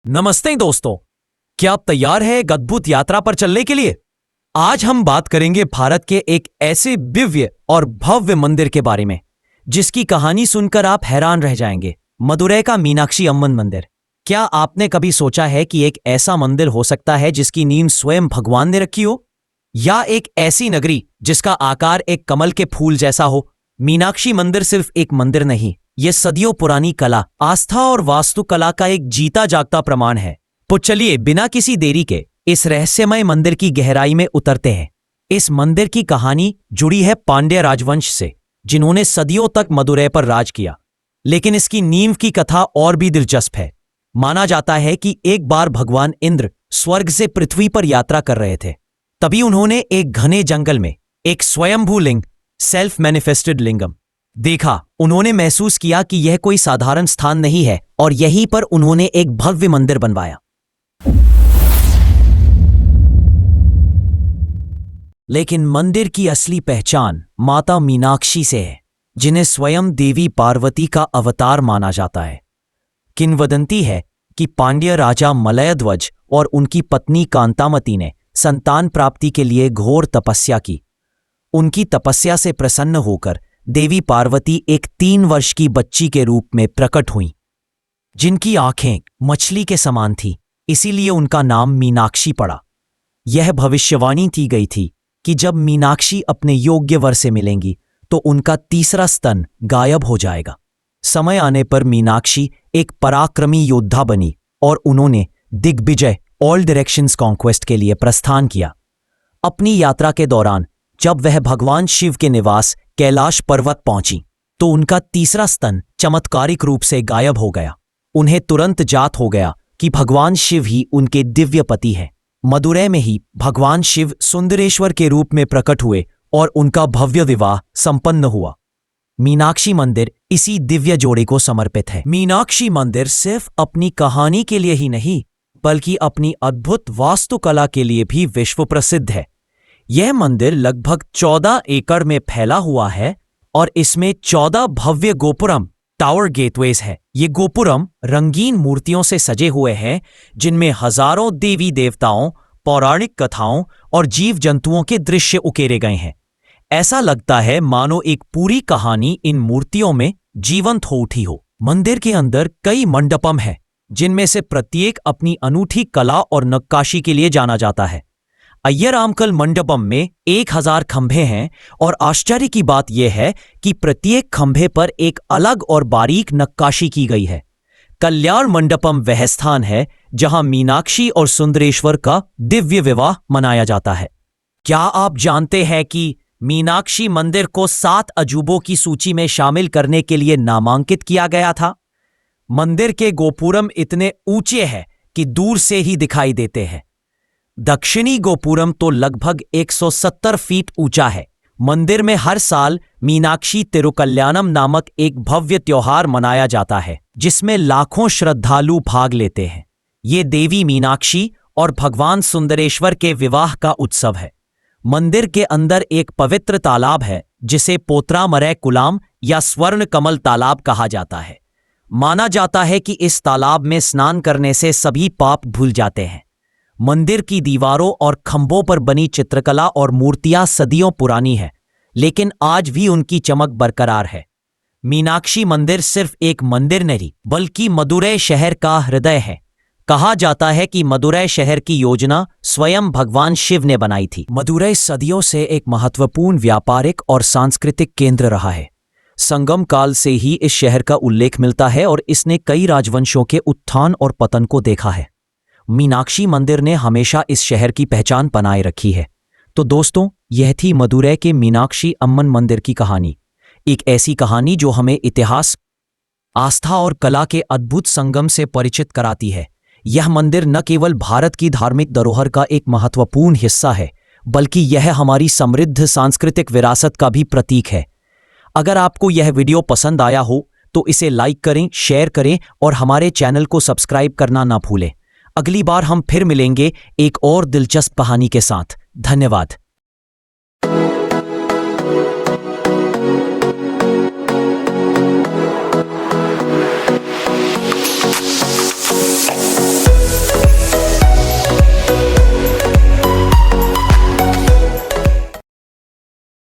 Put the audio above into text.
नमस्ते दोस्तों, क्या आप तैयार हैं एक अद्भुत यात्रा पर चलने के लिए? आज हम बात करेंगे भारत के एक ऐसे दिव्य और भव्य मंदिर के बारे में जिसकी कहानी सुनकर आप हैरान रह जाएंगे। मदुरै का मीनाक्षी अम्मन मंदिर। क्या आपने कभी सोचा है कि एक ऐसा मंदिर हो सकता है जिसकी नींव स्वयं भगवान ने रखी हो, या एक ऐसी नगरी जिसका आकार एक कमल के फूल जैसा हो? मीनाक्षी मंदिर सिर्फ एक मंदिर नहीं, यह सदियों पुरानी कला, आस्था और वास्तुकला का एक जीता जागता प्रमाण है। तो चलिए बिना किसी देरी के इस रहस्यमय मंदिर की गहराई में उतरते हैं। इस मंदिर की कहानी जुड़ी है पांड्य राजवंश से, जिन्होंने सदियों तक मदुरै पर राज किया। लेकिन इसकी नींव की कथा और भी दिलचस्प है। माना जाता है कि एक बार भगवान इंद्र स्वर्ग से पृथ्वी पर यात्रा कर रहे थे। तभी उन्होंने एक घने जंगल में एक स्वयंभू लिंग, सेल्फ मैनिफेस्टेड लिंगम देखा। उन्होंने महसूस किया कि यह कोई साधारण स्थान नहीं है और यहीं पर उन्होंने एक भव्य मंदिर बनवाया। लेकिन मंदिर की असली पहचान माता मीनाक्षी से है, जिन्हें स्वयं देवी पार्वती का अवतार माना जाता है। किंवदंती है कि पांड्य राजा मलयध्वज और उनकी पत्नी कांतामती ने संतान प्राप्ति के लिए घोर तपस्या की। उनकी तपस्या से प्रसन्न होकर देवी पार्वती एक 3 वर्ष की बच्ची के रूप में प्रकट हुईं, जिनकी आंखें मछली के समान थीं, इसीलिए उनका नाम मीनाक्षी पड़ा। यह भविष्यवाणी की गई थी कि जब मीनाक्षी अपने योग्य वर से मिलेंगी तो उनका तीसरा स्तन गायब हो जाएगा। समय आने पर मीनाक्षी एक पराक्रमी योद्धा बनी और उन्होंने दिग्विजय, ऑल डायरेक्शंस कॉन्क्वेस्ट के लिए प्रस्थान किया। अपनी यात्रा के दौरान जब वह भगवान शिव के निवास कैलाश पर्वत पहुंची तो उनका तीसरा स्तन चमत्कारिक रूप से गायब हो गया। उन्हें तुरंत जात हो गया कि भगवान शिव ही उनके दिव्य पति हैं। मदुरै में ही भगवान शिव सुंदरेश्वर के रूप में प्रकट हुए और उनका भव्य विवाह संपन्न हुआ। मीनाक्षी मंदिर इसी दिव्य जोड़े को समर्पित है। मीनाक्षी मंदिर सिर्फ अपनी कहानी के लिए ही नहीं, बल्कि अपनी अद्भुत वास्तुकला के लिए भी विश्व प्रसिद्ध है। यह मंदिर लगभग 14 एकड़ में फैला हुआ है और इसमें 14 भव्य गोपुरम, टावर गेटवेज है। ये गोपुरम रंगीन मूर्तियों से सजे हुए हैं, जिनमें हजारों देवी देवताओं, पौराणिक कथाओं और जीव जंतुओं के दृश्य उकेरे गए हैं। ऐसा लगता है मानो एक पूरी कहानी इन मूर्तियों में जीवंत हो उठी हो। मंदिर के अंदर कई मंडपम हैं, जिनमें से प्रत्येक अपनी अनूठी कला और नक्काशी के लिए जाना जाता है। अय्यरामकल मंडपम में 1000 खंभे हैं और आश्चर्य की बात यह है कि प्रत्येक खंभे पर एक अलग और बारीक नक्काशी की गई है। कल्याण मंडपम वह स्थान है जहां मीनाक्षी और सुंदरेश्वर का दिव्य विवाह मनाया जाता है। क्या आप जानते हैं कि मीनाक्षी मंदिर को 7 अजूबों की सूची में शामिल करने के लिए नामांकित किया गया था? मंदिर के गोपुरम इतने ऊंचे हैं कि दूर से ही दिखाई देते हैं। दक्षिणी गोपुरम तो लगभग 170 फीट ऊंचा है। मंदिर में हर साल मीनाक्षी तिरुकल्याणम नामक एक भव्य त्योहार मनाया जाता है, जिसमें लाखों श्रद्धालु भाग लेते हैं। ये देवी मीनाक्षी और भगवान सुंदरेश्वर के विवाह का उत्सव है। मंदिर के अंदर एक पवित्र तालाब है जिसे पोत्रामरै कुलाम या स्वर्ण कमल तालाब कहा जाता है। माना जाता है कि इस तालाब में स्नान करने से सभी पाप भूल जाते हैं। मंदिर की दीवारों और खंभों पर बनी चित्रकला और मूर्तियां सदियों पुरानी है, लेकिन आज भी उनकी चमक बरकरार है। मीनाक्षी मंदिर सिर्फ एक मंदिर नहीं, बल्कि मदुरै शहर का हृदय है। कहा जाता है कि मदुरै शहर की योजना स्वयं भगवान शिव ने बनाई थी। मदुरै सदियों से एक महत्वपूर्ण व्यापारिक और सांस्कृतिक केंद्र रहा है। संगम काल से ही इस शहर का उल्लेख मिलता है और इसने कई राजवंशों के उत्थान और पतन को देखा है। मीनाक्षी मंदिर ने हमेशा इस शहर की पहचान बनाए रखी है। तो दोस्तों, यह थी मदुरै के मीनाक्षी अम्मन मंदिर की कहानी। एक ऐसी कहानी जो हमें इतिहास, आस्था और कला के अद्भुत संगम से परिचित कराती है। यह मंदिर न केवल भारत की धार्मिक धरोहर का एक महत्वपूर्ण हिस्सा है, बल्कि यह हमारी समृद्ध सांस्कृतिक विरासत का भी प्रतीक है। अगर आपको यह वीडियो पसंद आया हो तो इसे लाइक करें, शेयर करें और हमारे चैनल को सब्सक्राइब करना ना भूलें। अगली बार हम फिर मिलेंगे एक और दिलचस्प कहानी के साथ। धन्यवाद।